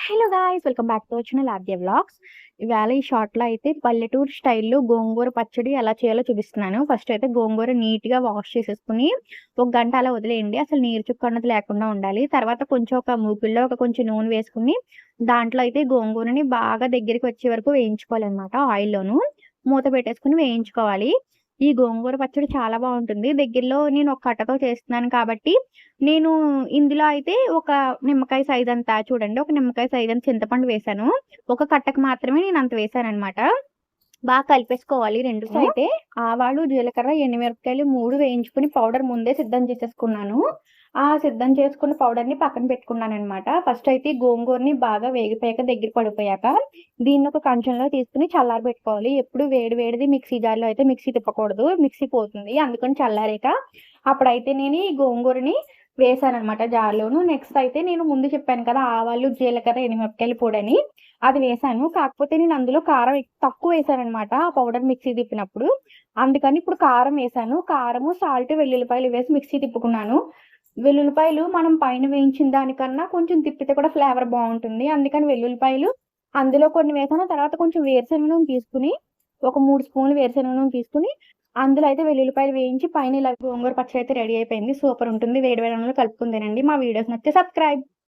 Hello guys! Welcome back to our channel Aadya vlogs. ఇవాళ ఈ షార్ట్‌లో అయితే పల్లెటూరు స్టైల్‌లో గోంగూర పచ్చడి ఎలా చేయాలో చూపిస్తున్నాను. ఫస్ట్ అయితే గోంగూర నీట్‌గా వాష్ చేసేసుకొని, ఒక గంట అలా వదిలేయండి. అసలు నీరు చుక్క అన్నది లేకుండా ఉండాలి. తర్వాత కొంచెం ఒక మూకుడులో కొంచెం నూనె వేసుకొని, దాంట్లో అయితే గోంగూరని బాగా దగ్గరికి వచ్చే వరకు వేయించుకోవాలనమాట ఆయిల్‌లోను. మూత పెట్టేసుకొని వేయించుకోవాలి. ఈ గోంగూర పచ్చడి చాలా బావుంటుంది. దగ్గరలో నేను ఒక కట్టతో చేస్తున్నాను కాబట్టి నేను ఇందులో అయితే ఒక నిమ్మకాయ సైజంతా చూడండి. ఒక నిమ్మకాయ సైజంత చింతపండు వేశాను. ఒక కట్టకి మాత్రమే నేనంత వేశాననమాట. కలిపేసుకోవాలి 2 అయితే ఆవాలు, జీలకర్ర, ఎండుమిరపకాయలు 3 వేయించుకొని పౌడర్ ముందే సిద్ధం చేసేసుకున్నాను. ఆ సిద్ధం చేసుకున్న పౌడర్‌ని పక్కన పెట్టుకున్నాననమాట. ఫస్ట్ అయితే ఈ గోంగూరని బాగా వేగిపోయాక దగ్గర పడిపోయాక దీన్ని ఒక కంచంలో తీసుకొని చల్లారబెట్టుకోవాలి. ఎప్పుడు వేడి వేడిది మిక్సీ జార్‌లో అయితే మిక్సీ తిప్పకూడదు. మిక్సీ పోతుంది. అందుకని చల్లారాక అప్పుడైతే నేను ఈ గోంగూరని వేశాననమాట జార్‌లోను. నెక్స్ట్ అయితే నేను ముందు చెప్పాను కదా! ఆవాలు, జీలకర్ర, ఎండుమిరపకాయల పొడని అది వేశాను. కాకపోతే నేను అందులో కారం తక్కువ వేశాననమాట. ఆ పౌడర్ మిక్సీ తిప్పినప్పుడు. అందుకని ఇప్పుడు కారం వేశాను. కారము, సాల్ట్, వెల్లుల్లిపాయలు వేసి మిక్సీ తిప్పుకున్నాను. వెల్లుల్లిపాయలు మనం పైన వేయించిన దానికన్నా కొంచెం తిప్పితే కూడా ఫ్లేవర్ బావుంటుంది. అందుకని వెల్లుల్లిపాయలు అందులో కొన్ని వేశాను. తర్వాత కొంచెం వేరుశనగ నూనె తీసుకొని, ఒక 3 స్పూన్లు వేరుశనగ నూనె తీసుకొని, అందులో అయితే వెల్లుల్లిపాయలు వేయించి పైన ఇలా గోంగూర పచ్చడి అయితే రెడీ అయిపోయింది. సూపర్ ఉంటుంది. వేడి వేడి అన్నంలో కలుపుకొని తినండి. మా వీడియోస్ నచ్చితే సబ్స్క్రైబ్.